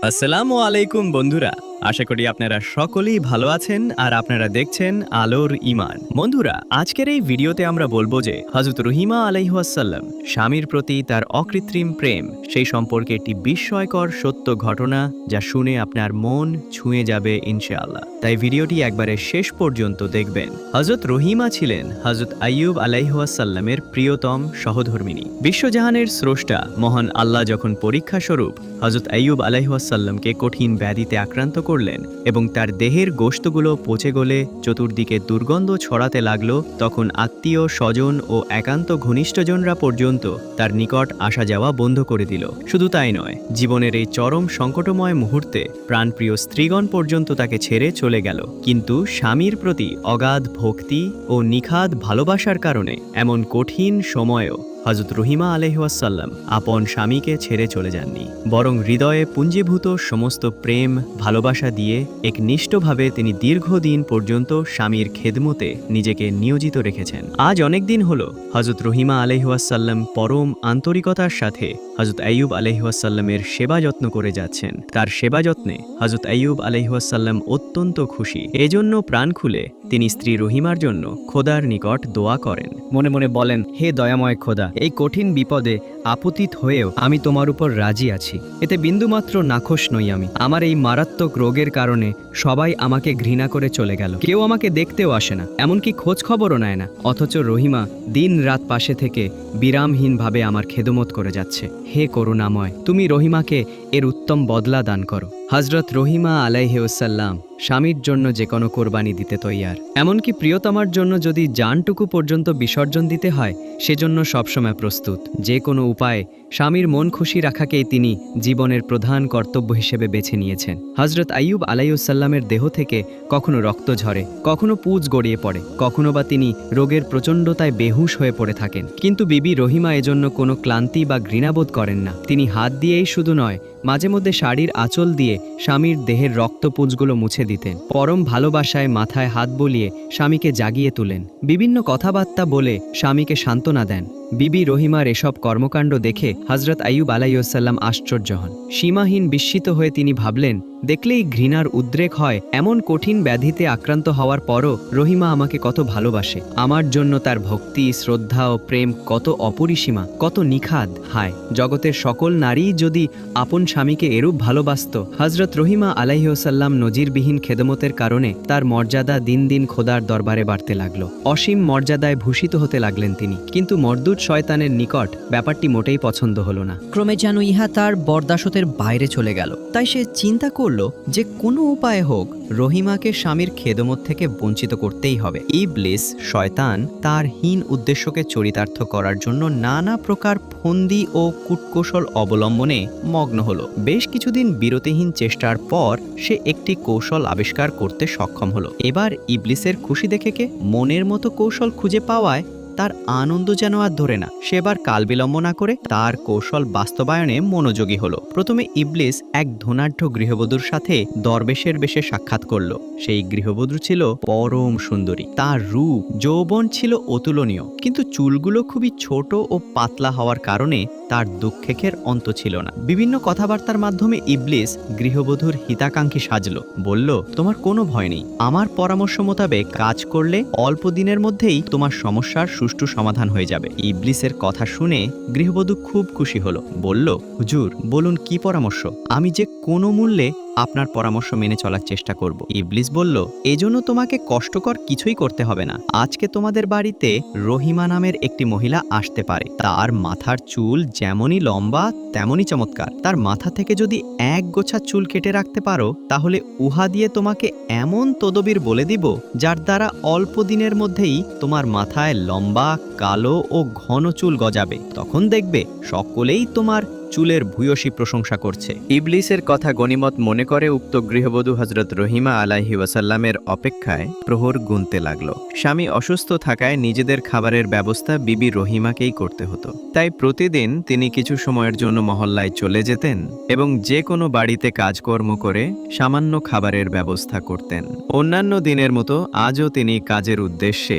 আসসালামু আলাইকুম বন্ধুরা। আশা করি আপনারা সকলেই ভালো আছেন আর আপনারা দেখছেন আলোর ঈমান। বন্ধুরা, আজকের এই ভিডিওতে আমরা বলবো যে হযরত রহিমা আলাইহিসসালাম স্বামীর প্রতি তার অকৃত্রিম প্রেম, সেই সম্পর্কে একটি বিস্ময়কর সত্য ঘটনা যা শুনে আপনার মন ছুঁয়ে যাবে ইনশাআল্লাহ। তাই ভিডিওটি একবারে শেষ পর্যন্ত দেখবেন। হযরত রহিমা ছিলেন হযরত আইয়ুব আলাইহিসসালামের প্রিয়তম সহধর্মিণী। বিশ্বজাহানের স্রষ্টা মহান আল্লাহ যখন পরীক্ষা স্বরূপ হযরত আইয়ুব আলাইহিসসালামকে কঠিন ব্যাধিতে আক্রান্ত করলেন এবং তার দেহের গোশতগুলো পচে গলে চতুর্দিকে দুর্গন্ধ ছড়াতে লাগলো, তখন আত্মীয় স্বজন ও একান্ত ঘনিষ্ঠজনরা পর্যন্ত তার নিকট আসা যাওয়া বন্ধ করে দিল। শুধু তাই নয়, জীবনের এই চরম সংকটময় মুহূর্তে প্রাণপ্রিয় স্ত্রীগণ পর্যন্ত তাকে ছেড়ে চলে গেল। কিন্তু স্বামীর প্রতি অগাধ ভক্তি ও নিখাদ ভালোবাসার কারণে এমন কঠিন সময়েও হযরত রহিমা আলাইহিসসালাম আপন স্বামীকে ছেড়ে চলে যাননি, বরং হৃদয়ে পুঞ্জীভূত সমস্ত প্রেম ভালোবাসা দিয়ে একনিষ্ঠভাবে তিনি দীর্ঘদিন পর্যন্ত স্বামীর খেদমতে নিজেকে নিয়োজিত রেখেছেন। আজ অনেক দিন হলো হযরত রহিমা আলাইহিসসালাম পরম আন্তরিকতার সাথে হযরত আইয়ুব আলাইহিসসালামের সেবা যত্ন করে যাচ্ছেন। তার সেবা যত্নে হযরত আইয়ুব আলাইহিসসালাম অত্যন্ত খুশি। এজন্য প্রাণ খুলে তিনি স্ত্রী রহিমার জন্য খোদার নিকট দোয়া করেন। মনে মনে বলেন, হে দয়াময় খোদা, এই কঠিন বিপদে আপতিত হয়েও আমি তোমার উপর রাজি আছি। এতে বিন্দুমাত্র নাখোশ নই আমি। আমার এই মারাত্মক রোগের কারণে সবাই আমাকে ঘৃণা করে চলে গেল। কেউ আমাকে দেখতেও আসে না, এমনকি খোঁজ খবরও নেয় না। অথচ রহিমা দিন রাত পাশে থেকে বিরামহীনভাবে আমার খেদমত করে যাচ্ছে। হে করুণাময়, তুমি রহিমাকে এর উত্তম বদলা দান করো। হযরত রহিমা আলাইহিসসালাম স্বামীর জন্য যে কোনো কোরবানি দিতে তৈয়ার, এমনকি প্রিয়তমার জন্য যদি জানটুকু পর্যন্ত বিসর্জন দিতে হয় সেজন্য সবসময় প্রস্তুত। যে কোনো উপায়ে স্বামীর মন খুশি রাখাকেই তিনি জীবনের প্রধান কর্তব্য হিসেবে বেছে নিয়েছেন। হযরত আইয়ুব আলাইহিসসালামের দেহ থেকে কখনো রক্ত ঝরে, কখনো পুঁজ গড়িয়ে পড়ে, কখনো বা তিনি রোগের প্রচণ্ডতায় বেহুশ হয়ে পড়ে থাকেন। কিন্তু বিবি রহিমা এজন্য কোনো ক্লান্তি বা ঘৃণাবোধ করেন না। তিনি হাত দিয়েই শুধু নয়, মাঝে মধ্যে শাড়ির আঁচল দিয়ে স্বামীর দেহের রক্তপুঞ্জগুলো মুছে দিতেন। পরম ভালোবাসায় মাথায় হাত বুলিয়ে স্বামীকে জাগিয়ে তুলেন, বিভিন্ন কথাবার্তা বলে স্বামীকে সান্ত্বনা দেন। বিবি রহিমার এসব কর্মকাণ্ড দেখে হযরত আইয়ুব আলাইহিসসালাম আশ্চর্য হন। সীমাহীন বিস্মিত হয়ে তিনি ভাবলেন, দেখলেই ঘৃণার উদ্রেক হয়। এমন কঠিন ব্যাধিতে আক্রান্ত হওয়ার পরও রহিমা আমাকে কত ভালোবাসে। আমার জন্য তার ভক্তি, শ্রদ্ধা ও প্রেম কত অপরিসীমা, কত নিখাদ। হায়, জগতের সকল নারী যদি আপন স্বামীকে এরূপ ভালোবাসত। হযরত রহিমা আলাইহিসসালাম নজিরবিহীন খেদমতের কারণে তার মর্যাদা দিন দিন খোদার দরবারে বাড়তে লাগলো। অসীম মর্যাদায় ভূষিত হতে লাগলেন তিনি। কিন্তু মর্দুদ শয়তানের নিকট ব্যাপারটি মোটেই পছন্দ হলো না। ক্রমে যেন ইহা তার বরদাশতের বাইরে চলে গেল। তাই সে চিন্তা করল যে কোনো উপায়ে হোক রহিমাকে স্বামীর খেদমত থেকে বঞ্চিত করতেই হবে। ইবলিস শয়তান তার হীন উদ্দেশ্যকে চরিতার্থ করার জন্য নানা প্রকার ফন্দি ও কূটকৌশল অবলম্বনে মগ্ন হলো। বেশ কিছুদিন বিরতিহীন চেষ্টার পর সে একটি কৌশল আবিষ্কার করতে সক্ষম হলো। এবার ইবলিসের খুশি দেখে কে মনের মতো কৌশল খুঁজে পাওয়ায় তার আনন্দ যেন আর ধরে না। সেবার কাল বিলম্ব না করে তার কৌশল বাস্তবায়নে মনোযোগী হলো। প্রথমে ইবলিস এক ধনাঢ্য গৃহবধূর সাথে দরবেশের বেশে সাক্ষাৎ করলো। সেই গৃহবধূ ছিল পরম সুন্দরী। তার রূপ যৌবন ছিল অতুলনীয়, কিন্তু চুলগুলো খুবই ছোট ও পাতলা হওয়ার কারণে তার দুঃখের অন্ত ছিল না। বিভিন্ন কথাবার্তার মাধ্যমে ইবলিস গৃহবধূর হিতাকাঙ্ক্ষী সাজলো। বলল, তোমার কোনো ভয় নেই, আমার পরামর্শ মোতাবেক কাজ করলে অল্প দিনের মধ্যেই তোমার সমস্যার সুষ্ঠু সমাধান হয়ে যাবে। ইবলিসের কথা শুনে গৃহবধূ খুব খুশি হলো। বলল, হুজুর বলুন কি পরামর্শ, আমি যে কোনো মূল্যে আপনার পরামর্শ মেনে চলার চেষ্টা করব। ইবলিস বলল, এজন্য তোমাকে কষ্টকর কিছুই করতে হবে না। আজকে তোমাদের বাড়িতে রহিমা নামের একটি মহিলা আসতে পারে। তার মাথার চুল যেমনই লম্বা তেমনই চমৎকার। তার মাথা থেকে যদি এক গোছা চুল কেটে রাখতে পারো, তাহলে উহা দিয়ে তোমাকে এমন তদবির বলে দিব যার দ্বারা অল্প দিনের মধ্যেই তোমার মাথায় লম্বা, কালো ও ঘন চুল গজাবে। তখন দেখবে সকলেই তোমার চুলের ভূয়সী প্রশংসা করছে। ইবলিসের কথা গনিমত মনে করে উক্ত গৃহবধূ হযরত রহিমা আলাইহিসসালামের অপেক্ষায় প্রহর গুনতে লাগলো। স্বামী অসুস্থ থাকায় নিজেদের খাবারের ব্যবস্থা বিবি রহিমাকেই করতে হতো। তাই প্রতিদিন তিনি কিছু সময়ের জন্য মহল্লায় চলে যেতেন এবং যে কোনো বাড়িতে কাজকর্ম করে সামান্য খাবারের ব্যবস্থা করতেন। অন্যান্য দিনের মতো আজও তিনি কাজের উদ্দেশ্যে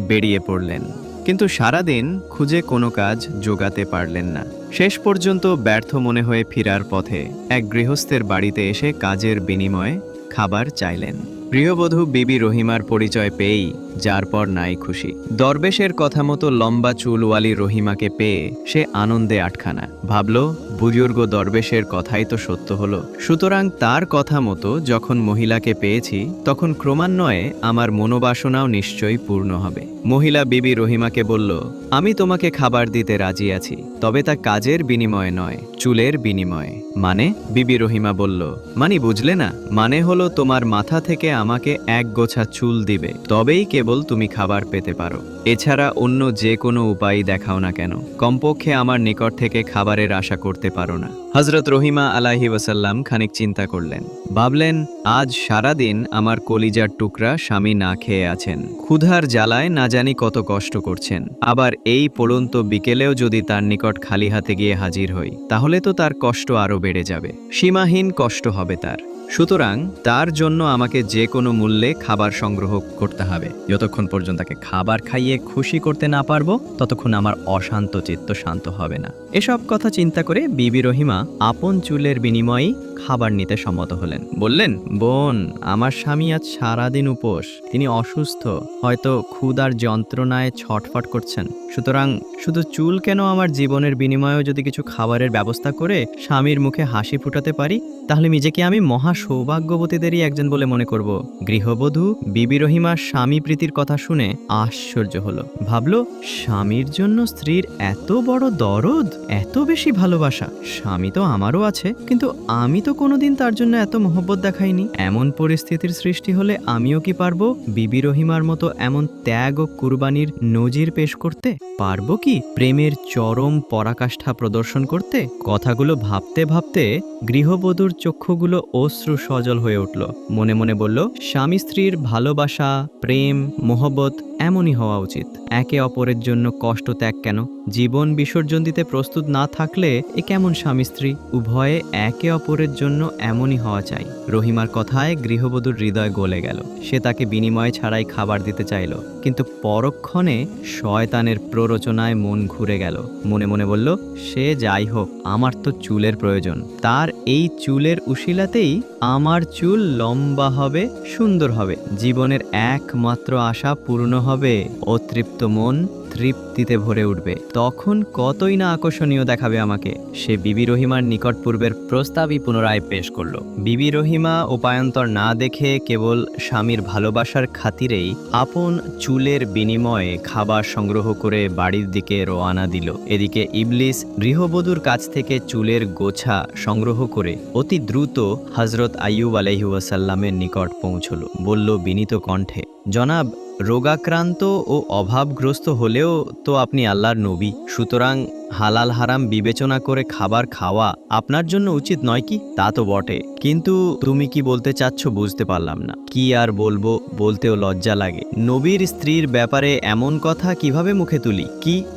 বেরিয়ে পড়লেন। কিন্তু সারাদিন খুঁজে কোনো কাজ জোগাতে পারলেন না। শেষ পর্যন্ত ব্যর্থ মনে হয়ে ফেরার পথে এক গৃহস্থের বাড়িতে এসে কাজের বিনিময়ে খাবার চাইলেন। গৃহবধূ বিবি রহিমার পরিচয় পেয়েই যার পর নাই খুশি। দরবেশের কথা মতো লম্বা চুলওয়ালি রহিমাকে পেয়ে সে আনন্দে আটখানা। ভাবল, বুজুর্গ দরবেশের কথাই তো সত্য হলো, সুতরাং তার কথা মতো যখন মহিলাকে পেয়েছি তখন ক্রমান্বয়ে আমার মনোবাসনাও নিশ্চয়ই পূর্ণ হবে। মহিলা বিবি রহিমাকে বলল, আমি তোমাকে খাবার দিতে রাজি আছি, তবে তা কাজের বিনিময়ে নয়, চুলের বিনিময়ে। মানে? বিবি রহিমা বলল, মানে বুঝলে না? মানে হলো তোমার মাথা থেকে আমাকে এক গোছা চুল দিবে, তবেই কেবল তুমি খাবার পেতে পারো। এছাড়া অন্য যে কোনো উপায় দেখাও না কেন, কমপক্ষে আমার নিকট থেকে খাবারের আশা করতে পারো না। হযরত রহিমা আলাইহি ওয়াসাল্লাম খানিক চিন্তা করলেন। ভাবলেন, আজ সারাদিন আমার কলিজার টুকরা স্বামী না খেয়ে আছেন, ক্ষুধার জ্বালায় না জানি কত কষ্ট করছেন। আবার এই পড়ন্ত বিকেলেও যদি তার নিকট খালি হাতে গিয়ে হাজির হই, তাহলে তো তার কষ্ট আরও বেড়ে যাবে, সীমাহীন কষ্ট হবে তার। সুতরাং তার জন্য আমাকে যে কোনো মূল্যে খাবার সংগ্রহ করতে হবে। যতক্ষণ পর্যন্ত তাকে খাবার খাইয়ে খুশি করতে না পারবো, ততক্ষণ আমার অশান্ত চিত্ত শান্ত হবে না। এসব কথা চিন্তা করে বিবি রহিমা আপন চুলের বিনিময়েই খাবার নিতে সম্মত হলেন। বললেন, বোন, আমার স্বামী আজ সারাদিন উপোস, তিনি অসুস্থ, হয়তো ক্ষুধার যন্ত্রণায় ছটফট করছেন। সুতরাং শুধু চুল কেন, আমার জীবনের বিনিময়েও যদি কিছু খাবারের ব্যবস্থা করে স্বামীর মুখে হাসি ফুটাতে পারি, তাহলে নিজেকে আমি মহা সৌভাগ্যবতীদেরই একজন বলে মনে করব। গৃহবধূ বিবি রহিমার স্বামী প্রীতির কথা শুনে আশ্চর্য হলো। ভাবল, স্বামীর জন্য স্ত্রীর এত বড় দরদ, এত বেশি ভালোবাসা। স্বামী তো আমারও আছে, কিন্তু আমি তো কোনোদিন তার জন্য এত মহব্বত দেখাইনি। এমন পরিস্থিতির সৃষ্টি হলে আমিও কি পারবো বিবি রহিমার মতো এমন ত্যাগ ও কুরবানির নজির পেশ করতে? পারবো কি প্রেমের চরম পরাকাষ্ঠা প্রদর্শন করতে? কথাগুলো ভাবতে ভাবতে গৃহবধূর চক্ষুগুলো অশ্রু সজল হয়ে উঠল। মনে মনে বলল, স্বামী স্ত্রীর ভালোবাসা, প্রেম, মোহব্বত এমনই হওয়া উচিত। একে অপরের জন্য কষ্ট ত্যাগ কেন? জীবন বিসর্জন দিতে প্রস্তুত না থাকলে এ কেমন স্বামী স্ত্রী? উভয়ে একে অপরের জন্য এমনই হওয়া চাই। রহিমার কথায় গৃহবধূর হৃদয় গলে গেল। সে তাকে বিনিময় ছাড়াই খাবার দিতে চাইল, কিন্তু পরক্ষণে শয়তানের প্ররোচনায় মন ঘুরে গেল। মনে মনে বলল, সে যাই হোক, আমার তো চুলের প্রয়োজন। তার এই চুলের উশিলাতেই আমার চুল লম্বা হবে, সুন্দর হবে, জীবনের একমাত্র আশা পূর্ণ হবে, অতৃপ্ত মন তৃপ্তিতে ভরে উঠবে। তখন কতই না আকর্ষণীয় দেখাবে আমাকে। সে বিবি রহিমার নিকট পূর্বের প্রস্তাবই পুনরায় পেশ করল। বিবি রহিমা উপায়ন্তর না দেখে কেবল স্বামীর ভালোবাসার খাতিরেই আপন চুলের বিনিময়ে খাবার সংগ্রহ করে বাড়ির দিকে রওনা দিল। এদিকে ইবলিস গৃহবধূর কাছ থেকে চুলের গোছা সংগ্রহ করে অতি দ্রুত হযরত আইয়ুব আলাইহি ওয়াসাল্লামের নিকট পৌঁছল। বলল বিনীত কণ্ঠে, জনাব, রোগাক্রান্ত ও অভাবগ্রস্ত হলেও তো আপনি আল্লাহর নবী, সুতরাং হালাল হারাম বিবেচনা করে খাবার খাওয়া আপনার জন্য উচিত নয় কি? তা তো বটে, কিন্তু তুমি কি বলতে চাচ্ছ বুঝতে পারলাম না। কি আর বলবো, বলতেও লজ্জা লাগে। নবীর স্ত্রীর ব্যাপারে এমন কথা কিভাবে মুখে তুলি?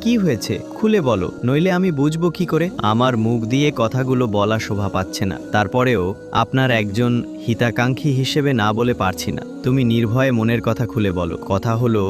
কি হয়েছে খুলে বলো, নইলে আমি বুঝবো কি করে? আমার মুখ দিয়ে কথাগুলো বলা শোভা পাচ্ছে না, তারপরেও আপনার একজন হিতাকাঙ্ক্ষী হিসেবে না বলে পারছি না। তুমি নির্ভয়ে মনের কথা খুলে বলো। কথা হলো,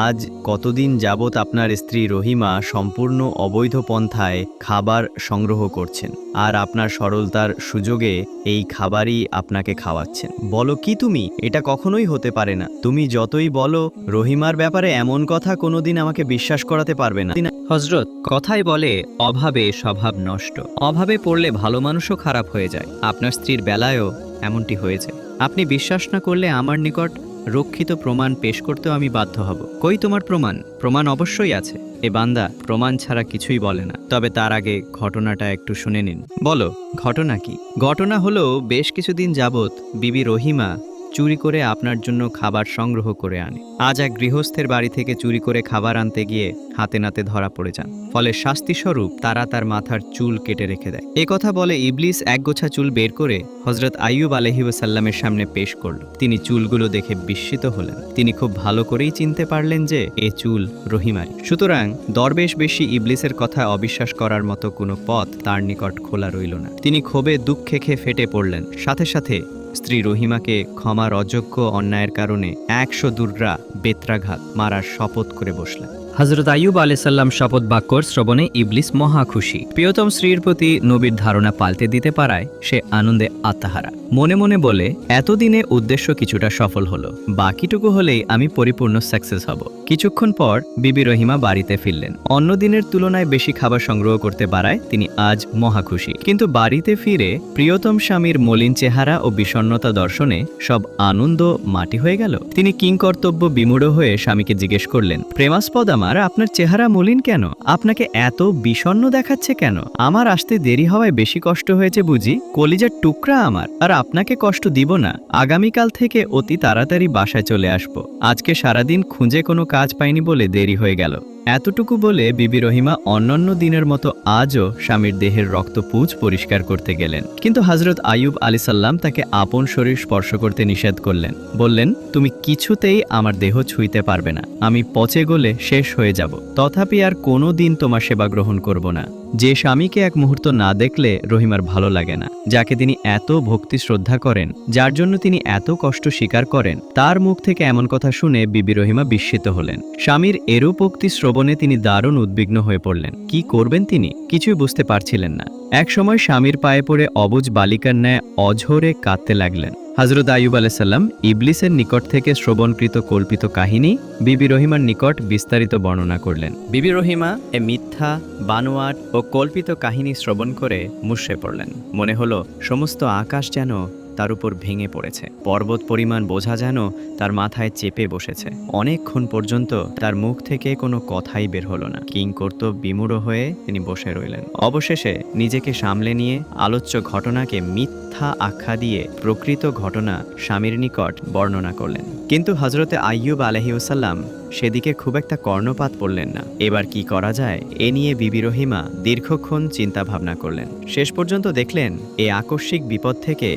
আজ কতদিন যাবৎ আপনার স্ত্রী রহিমা সম্পূর্ণ অবৈধ পন্থায় খাবার সংগ্রহ করছেন, আর আপনার সরলতার সুযোগে এই খাবারই আপনাকে খাওয়াচ্ছেন। বলো কি তুমি? এটা কখনোই হতে পারে না। তুমি যতই বলো, রহিমার ব্যাপারে এমন কথা কোনোদিন আমাকে বিশ্বাস করাতে পারবে না। হযরত, কথাই বলে অভাবে স্বভাব নষ্ট। অভাবে পড়লে ভালো মানুষও খারাপ হয়ে যায়। আপনার স্ত্রীর বেলায়ও এমনটি হয়েছে। আপনি বিশ্বাস না করলে আমার নিকট রক্ষিত প্রমাণ পেশ করতেও আমি বাধ্য হব। কই তোমার প্রমাণ? প্রমাণ অবশ্যই আছে। এ বান্দা প্রমাণ ছাড়া কিছুই বলে না। তবে তার আগে ঘটনাটা একটু শুনে নিন। বলো, ঘটনা কি? ঘটনা হলো, বেশ কিছুদিন যাবৎ বিবি রহিমা চুরি করে আপনার জন্য খাবার সংগ্রহ করে আনে। আজ এক গৃহস্থের বাড়ি থেকে চুরি করে খাবার আনতে গিয়ে হাতে নাতে ধরা পড়ে যান। ফলে শাস্তিস্বরূপ তারা তার মাথার চুল কেটে রেখে দেয়। এ কথা বলে ইবলিস একগোছা চুল বের করে হযরত আইয়ুব আলাইহি ওয়াসাল্লামের সামনে পেশ করল। তিনি চুলগুলো দেখে বিস্মিত হলেন। তিনি খুব ভালো করেই চিনতে পারলেন যে এ চুল রহিমারই। সুতরাং দরবেশ বেশি ইবলিসের কথা অবিশ্বাস করার মতো কোনো পথ তার নিকট খোলা রইল না। তিনি ক্ষোভে দুঃখে খেয়ে ফেটে পড়লেন। সাথে সাথে স্ত্রী রহিমাকে ক্ষমার অযোগ্য অন্যায়ের কারণে 100 দুর্রা বেত্রাঘাত মারার শপথ করে বসলেন। হযরত আইয়ুব আলাইহিসসালাম শপথ বাক্যর শ্রবণে ইবলিস মহা খুশি। প্রিয়তম স্ত্রীর প্রতি নবীর ধারণা পাল্টে দিতে পারায় সে আনন্দে আত্মহারা। মনে মনে বলে, এতদিনে উদ্দেশ্য কিছুটা সফল হলো, বাকিটুকু হলেই আমি পরিপূর্ণ সাকসেস হব। কিছুক্ষণ পর বিবি রহিমা বাড়িতে ফিরলেন। অন্য দিনের তুলনায় বেশি খাবার সংগ্রহ করতে পারায় তিনি আজ মহা খুশি। কিন্তু বাড়িতে ফিরে প্রিয়তম স্বামীর মলিন চেহারা ও বিষণ্ণতা দর্শনে সব আনন্দ মাটি হয়ে গেল। তিনি কিংকর্তব্য বিমূঢ় হয়ে স্বামীকে জিজ্ঞেস করলেন, প্রেমাস্পদ আমার, আপনার চেহারা মলিন কেন? আপনাকে এত বিষণ্ণ দেখাচ্ছে কেন? আমার আসতে দেরি হওয়ায় বেশি কষ্ট হয়েছে বুঝি? কলিজার টুকরা আমার, আর আপনাকে কষ্ট দিব না। আগামীকাল থেকে অতি তাড়াতাড়ি বাসায় চলে আসব। আজকে সারাদিন খুঁজে কোনো কাজ পাইনি বলে দেরি হয়ে গেল। এতটুকু বলে বিবি রহিমা অন্যান্য দিনের মতো আজও স্বামীর দেহের রক্তপুঁজ পরিষ্কার করতে গেলেন। কিন্তু হযরত আইয়ুব আলাইহিসসালাম তাকে আপন শরীর স্পর্শ করতে নিষেধ করলেন। বললেন, তুমি কিছুতেই আমার দেহ ছুঁইতে পারবে না, আমি পচে গলে শেষ হয়ে যাব। তথাপি আর কোনো দিন তোমার সেবা গ্রহণ করব না। যে স্বামীকে এক মুহূর্ত না দেখলে রহিমার ভালো লাগে না, যাকে তিনি এত ভক্তি শ্রদ্ধা করেন, যার জন্য তিনি এত কষ্ট স্বীকার করেন, তার মুখ থেকে এমন কথা শুনে বিবি রহিমা বিস্মিত হলেন। স্বামীর এরূপ উক্তি শ্রবণে তিনি দারুণ উদ্বিগ্ন হয়ে পড়লেন। কি করবেন তিনি কিছুই বুঝতে পারছিলেন না। একসময় স্বামীর পায়ে পড়ে অবুঝ বালিকার ন্যায় অঝরে কাঁদতে লাগলেন। হযরত আইয়ুব আলাইহিসসালাম ইবলিসের নিকট থেকে শ্রবণকৃত কল্পিত কাহিনী বিবি রহিমার নিকট বিস্তারিত বর্ণনা করলেন। বিবি রহিমা এ মিথ্যা, বানোয়াট ও কল্পিত কাহিনী শ্রবণ করে মুষড়ে পড়লেন। মনে হলো সমস্ত আকাশ যেন তার উপর ভেঙে পড়েছে, পর্বত পরিমাণ বোঝা যেন তার মাথায় চেপে বসেছে। অনেকক্ষণ পর্যন্ত তার মুখ থেকে কোনো কথাই বের হলো না। কিংকর্তব্য বিমূঢ় হয়ে তিনি বসে রইলেন। অবশেষে নিজেকে সামলে নিয়ে আলোচ্য ঘটনাকে মিথ্যা আখ্যা দিয়ে প্রকৃত ঘটনা স্বামীর নিকট বর্ণনা করলেন। কিন্তু হযরতে আইয়ুব আলাইহিসসালাম সেদিকে খুব একটা কর্ণপাত পড়লেন না। এবার কি করা যায় এ নিয়ে বিবি রহিমা দীর্ঘক্ষণ চিন্তা ভাবনা করলেন। শেষ পর্যন্ত দেখলেন এই আকস্মিক বিপদ থেকে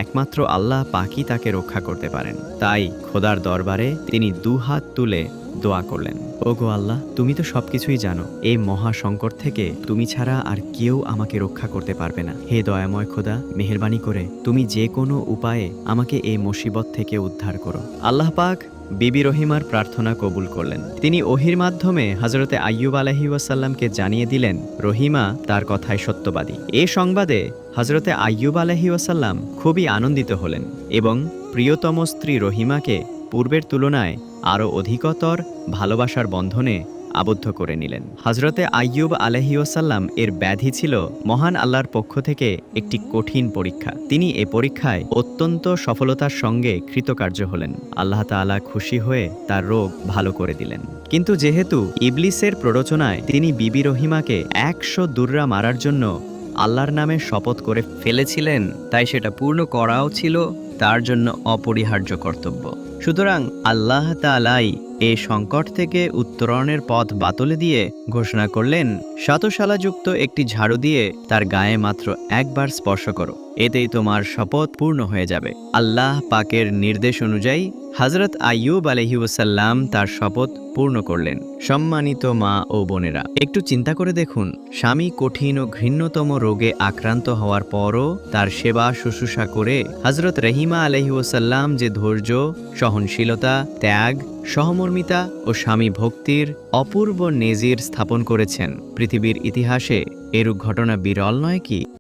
একমাত্র আল্লাহ পাকই তাকে রক্ষা করতে পারেন। তাই খোদার দরবারে তিনি দুহাত তুলে দোয়া করলেন, ওগো আল্লাহ, তুমি তো সবকিছুই জানো। এই মহা সংকট থেকে তুমি ছাড়া আর কেউ আমাকে রক্ষা করতে পারবে না। হে দয়াময় খোদা, মেহেরবানি করে তুমি যে কোনো উপায়ে আমাকে এই মুসিবত থেকে উদ্ধার করো। আল্লাহ পাক বিবি রহিমার প্রার্থনা কবুল করলেন। তিনি ওহির মাধ্যমে হযরতে আইয়ুব আলাইহিসসালামকে জানিয়ে দিলেন রহিমা তার কথায় সত্যবাদী। এ সংবাদে হযরতে আইয়ুব আলাইহিসসালাম খুবই আনন্দিত হলেন এবং প্রিয়তম স্ত্রী রহিমাকে পূর্বের তুলনায় আরও অধিকতর ভালোবাসার বন্ধনে আবদ্ধ করে নিলেন। হযরতে আইয়ুব আলাইহিসসালাম এর ব্যাধি ছিল মহান আল্লাহর পক্ষ থেকে একটি কঠিন পরীক্ষা। তিনি এ পরীক্ষায় অত্যন্ত সফলতার সঙ্গে কৃতকার্য হলেন। আল্লাহ তাআলা খুশি হয়ে তার রোগ ভালো করে দিলেন। কিন্তু যেহেতু ইবলিসের প্ররোচনায় তিনি বিবি রহিমাকে 100 দুররা মারার জন্য আল্লাহর নামে শপথ করে ফেলেছিলেন, তাই সেটা পূর্ণ করাও ছিল তার জন্য অপরিহার্য কর্তব্য। সুতরাং আল্লাহ তাআলাই এই সংকট থেকে উত্তরণের পথ বাতলে দিয়ে ঘোষণা করলেন, শতশালাযুক্ত একটি ঝাড়ু দিয়ে তার গায়ে মাত্র একবার স্পর্শ করো, এতেই তোমার শপথ পূর্ণ হয়ে যাবে। আল্লাহ পাকের নির্দেশ অনুযায়ী হযরত আইয়ুব আলাইহিসসালাম তার শপথ পূর্ণ করলেন। সম্মানিত মা ও বোনেরা, একটু চিন্তা করে দেখুন, স্বামী কঠিন ও ঘৃণ্যতম রোগে আক্রান্ত হওয়ার পরও তার সেবা শুশ্রূষা করে হযরত রহিমা আলাইহিসসালাম যে ধৈর্য, সহনশীলতা, ত্যাগ, সহমর্মিতা ও স্বামী ভক্তির অপূর্ব নেজির স্থাপন করেছেন, পৃথিবীর ইতিহাসে এরূপ ঘটনা বিরল নয় কি?